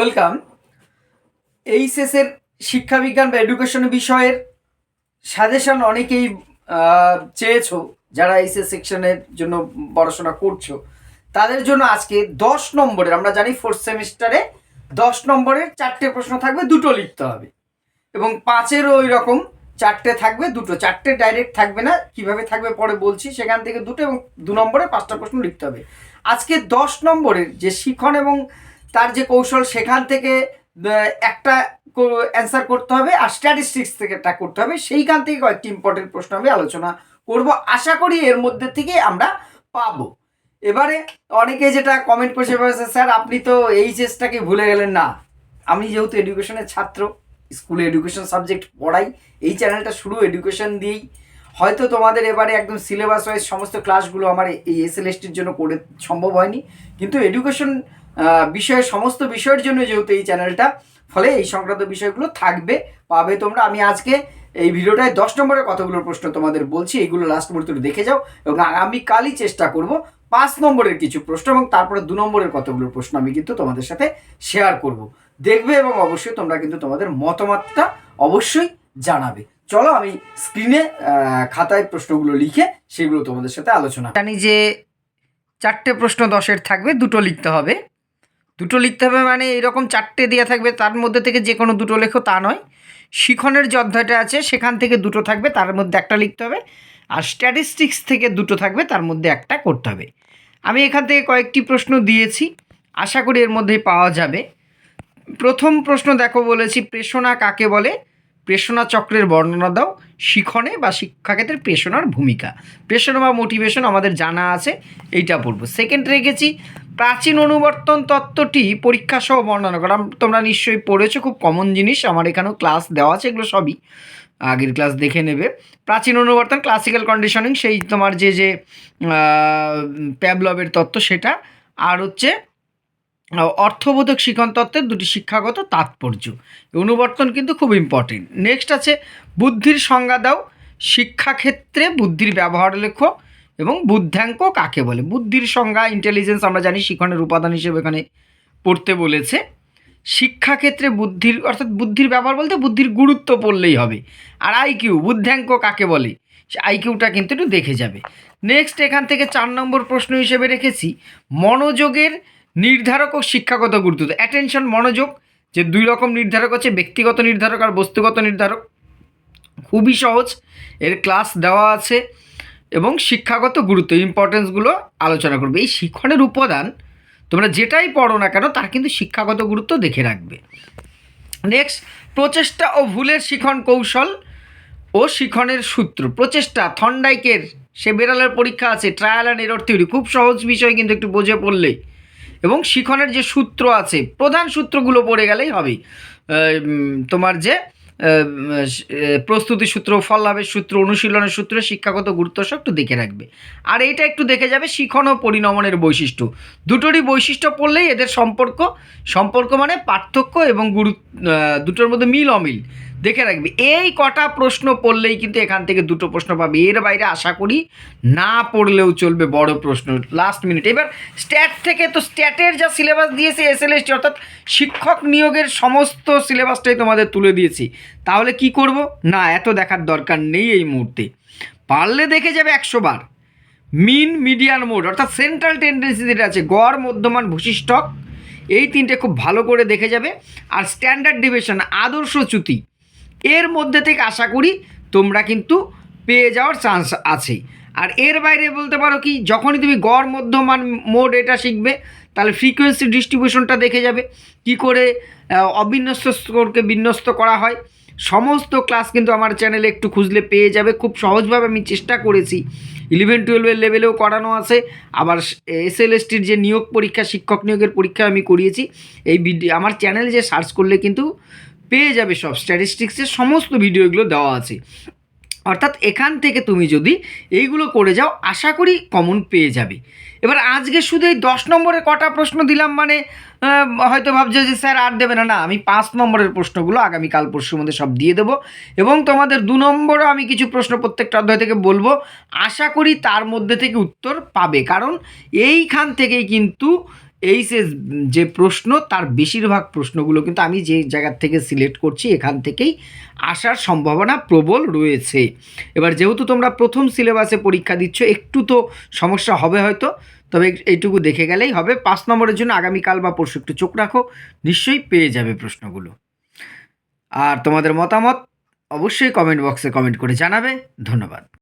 Welcome. এইচএসের শিক্ষাবিজ্ঞান বা education বিষয়ের suggestion অনেকেই চেয়েছো, যারা এইচএস সেকশনের জন্য পড়াশোনা করছো তাদের জন্য আজকে 10 নম্বরের, আমরা জানি ফোর্থ সেমিস্টারে 10 নম্বরের 4টে প্রশ্ন থাকবে, 2টো লিখতে হবে, এবং 5-এরও ওই রকম 4টে থাকবে, 2টো। 4টে ডাইরেক্ট থাকবে না, কিভাবে থাকবে পরে বলছি। সেখান থেকে 2টো এবং 2 নম্বরে 5টা প্রশ্ন লিখতে হবে। আজকে 10 নম্বরের যে শিখন এবং তার যে কৌশল, সেখান থেকে একটা অ্যান্সার করতে হবে, আর স্ট্যাটিস্টিক্স থেকে একটা করতে হবে। সেইখান থেকে কয়েকটি ইম্পর্টেন্ট প্রশ্ন আমি আলোচনা করব, আশা করি এর মধ্যে থেকে আমরা পাবো। এবারে অনেকে যেটা কমেন্ট করছে, স্যার আপনি তো এইচএসটাকে ভুলে গেলেন। না, আমি যেহেতু এডুকেশনের ছাত্র, স্কুলে এডুকেশন সাবজেক্ট পড়াই, এই চ্যানেলটা শুরু এডুকেশন দিয়েই। হয়তো তোমাদের এবারে একদম সিলেবাস ওয়াইজ সমস্ত ক্লাসগুলো আমার এই এসএলএসটির জন্য করে সম্ভব হয়নি, কিন্তু এডুকেশন বিষয়ের সমস্ত বিষয়ের জন্য যেহেতু এই চ্যানেলটা, ফলে এই সংক্রান্ত বিষয়গুলো থাকবে, পাবে তোমরা। আমি আজকে এই ভিডিওটায় 10 নম্বরের কতগুলো প্রশ্ন তোমাদের বলছি, এইগুলো লাস্ট মুহূর্তে দেখে যাও, এবং আগামীকালই চেষ্টা করব 5 নম্বরের কিছু প্রশ্ন এবং তারপরে 2 নম্বরের কতগুলো প্রশ্ন আমি কিন্তু তোমাদের সাথে শেয়ার করব, দেখবে, এবং অবশ্যই তোমরা কিন্তু তোমাদের মতামতটা অবশ্যই জানাবে। চলো আমি স্ক্রিনে খাতায় প্রশ্নগুলো লিখে সেগুলো তোমাদের সাথে আলোচনা জানি। যে 4টে প্রশ্ন 10-এর থাকবে, 2টো লিখতে হবে। 2টো লিখতে হবে মানে এরকম 4টে দেওয়া থাকবে, তার মধ্যে থেকে যে কোনো 2টো লেখো তা নয়। শিখনের যে অধ্যায়টা আছে সেখান থেকে 2টো থাকবে, তার মধ্যে একটা লিখতে হবে। আর স্ট্যাটিস্টিক্স থেকে 2টো থাকবে, তার মধ্যে একটা করতে হবে। আমি এখান থেকে কয়েকটি প্রশ্ন দিয়েছি, আশা করি এর মধ্যেই পাওয়া যাবে। প্রথম প্রশ্ন দেখো, বলেছি প্রেষণা কাকে বলে? প্রেষণা চক্রের বর্ণনা দাও। শিখনে বা শিক্ষাক্ষেত্রে প্রেষণার ভূমিকা। প্রেষণা বা মোটিভেশন আমাদের জানা আছে, এইটা পড়বো। সেকেন্ড রেখেছি প্রাচীন অনুবর্তন তত্ত্বটি পরীক্ষা সহ বর্ণনা করা। তোমরা নিশ্চয়ই পড়েছো, খুব কমন জিনিস, আমার এখানেও ক্লাস দেওয়া আছে, এগুলো সবই আগের ক্লাস দেখে নেবে। প্রাচীন অনুবর্তন, ক্লাসিক্যাল কন্ডিশনিং, সেই তোমার যে প্যাভলভের তত্ত্ব সেটা। আর হচ্ছে অর্থবোধক শিখন তত্ত্বের 2টি শিক্ষাগত তাৎপর্য। অনুবর্তন কিন্তু খুব ইম্পর্টেন্ট। নেক্সট আছে বুদ্ধির সংজ্ঞা দাও। শিক্ষাক্ষেত্রে বুদ্ধির ব্যবহার লেখো, এবং বুদ্ধাঙ্ক কাকে বলে? বুদ্ধির সংজ্ঞা, ইন্টেলিজেন্স আমরা জানি শিখনের উপাদান হিসেবে এখানে পড়তে বলেছে। শিক্ষাক্ষেত্রে বুদ্ধির, অর্থাৎ বুদ্ধির ব্যবহার বলতে বুদ্ধির গুরুত্ব পড়লেই হবে। আর আইকিউ, বুদ্ধাঙ্ক কাকে বলে, আইকিউটা কিন্তু একটু দেখে যাবে। নেক্সট এখান থেকে 4 নম্বর প্রশ্ন হিসেবে রেখেছি মনোযোগের নির্ধারক ও শিক্ষাগত গুরুত্ব। অ্যাটেনশন, মনোযোগ, যে 2 রকম নির্ধারক আছে, ব্যক্তিগত নির্ধারক আর বস্তুগত নির্ধারক। খুবই সহজ, এর ক্লাস দেওয়া আছে, এবং শিক্ষাগত গুরুত্ব, ইম্পর্টেন্সগুলো আলোচনা করবে। এই শিখনের উপাদান তোমরা যেটাই পড়ো না কেন তার কিন্তু শিক্ষাগত গুরুত্ব দেখে রাখবে। নেক্সট প্রচেষ্টা ও ভুলের শিখন কৌশল ও শিখনের সূত্র। প্রচেষ্টা, থর্নডাইকের সে বেড়ালের পরীক্ষা আছে, ট্রায়াল অ্যান্ড এরর থিওরি, খুব সহজ বিষয় কিন্তু একটু বুঝে পড়লেই। এবং শিখনের যে সূত্র আছে, প্রধান সূত্রগুলো পড়ে গেলেই হবে। তোমার যে প্রস্তুতি সূত্র, ফল লাভের সূত্র, অনুশীলনের সূত্র, শিক্ষাগত গুরুত্ব সব একটু দেখে রাখবে। আর এইটা একটু দেখে যাবে শিখন ও পরিণমনের বৈশিষ্ট্য। দুটোরই বৈশিষ্ট্য পড়লেই এদের সম্পর্ক মানে পার্থক্য এবং দুটোর মধ্যে মিল অমিল দেখে রাখবে। এই কটা প্রশ্ন পড়লেই কিন্তু এখান থেকে 2টো প্রশ্ন পাবে, এর বাইরে আশা করি না পড়লেও চলবে বড় প্রশ্ন লাস্ট মিনিট। এবার স্ট্যাট থেকে, তো স্ট্যাটের যা সিলেবাস দিয়েছে এসএলএসটি, অর্থাৎ শিক্ষক নিয়োগের সমস্ত সিলেবাসটাই তোমাদের তুলে দিয়েছি। তাহলে কি করব না, এত দেখার দরকার নেই এই মুহূর্তে। পারলে দেখে যাবে 100 বার। মিন, মিডিয়ান, মোড, অর্থাৎ সেন্ট্রাল টেন্ডেন্সি যেটা আছে, গড়, মধ্যমান, ভূশিষ্ঠক, এই 3টে খুব ভালো করে দেখে যাবে। আর স্ট্যান্ডার্ড ডিভিয়েশন, আদর্শ চ্যুতি, এর মধ্যে থেকে আশা করি তোমরা কিন্তু পেয়ে যাওয়ার চান্স আছে। আর এর বাইরে বলতে পারো কি, যখনই তুমি গড়, মধ্যমান, মোড এটা শিখবে, তাহলে ফ্রিকোয়েন্সি ডিস্ট্রিবিউশনটা দেখে যাবে, কি করে অবিন্যস্ত স্কোরকে বিন্যস্ত করা হয়। সমস্ত ক্লাস কিন্তু আমার চ্যানেলে একটু খুঁজলে পেয়ে যাবে, খুব সহজভাবে আমি চেষ্টা করেছি। 11-12 লেভেলেও করানো আছে, আবার এসএলএসটির যে নিয়োগ পরীক্ষা, শিক্ষক নিয়োগের পরীক্ষা আমি করিয়েছি। এই ভিডিও আমার চ্যানেলে যে সার্চ করলে কিন্তু পেয়ে যাবে, সব স্ট্যাটিস্টিক্সের সমস্ত ভিডিওগুলো দেওয়া আছে। অর্থাৎ এখান থেকে তুমি যদি এইগুলো করে যাও, আশা করি কমন পেয়ে যাবে। এবার আজকে শুধু এই 10 নম্বরের কটা প্রশ্ন দিলাম মানে হয়তো ভাবছো যে স্যার আর দেবে না। না, আমি 5 নম্বরের প্রশ্নগুলো আগামীকাল পরশুর মধ্যে সব দিয়ে দেবো, এবং তোমাদের 2 নম্বরও আমি কিছু প্রশ্ন প্রত্যেকটা অধ্যায় থেকে বলবো। আশা করি তার মধ্যে থেকে উত্তর পাবে, কারণ এইখান থেকেই কিন্তু এইচএস যে প্রশ্ন তার বেশিরভাগ প্রশ্নগুলো কিন্তু আমি যে জায়গার থেকে সিলেক্ট করছি এখান থেকেই আসার সম্ভাবনা প্রবল রয়েছে। এবার যেহেতু তোমরা প্রথম সিলেবাসে পরীক্ষা দিচ্ছ একটু তো সমস্যা হবে হয়তো, তবে এইটুকু দেখে গেলেই হবে। 5 নম্বরের জন্য আগামীকাল বা পরশু একটু চোখ রাখো, নিশ্চয়ই পেয়ে যাবে প্রশ্নগুলো। আর তোমাদের মতামত অবশ্যই কমেন্ট বক্সে কমেন্ট করে জানাবে। ধন্যবাদ।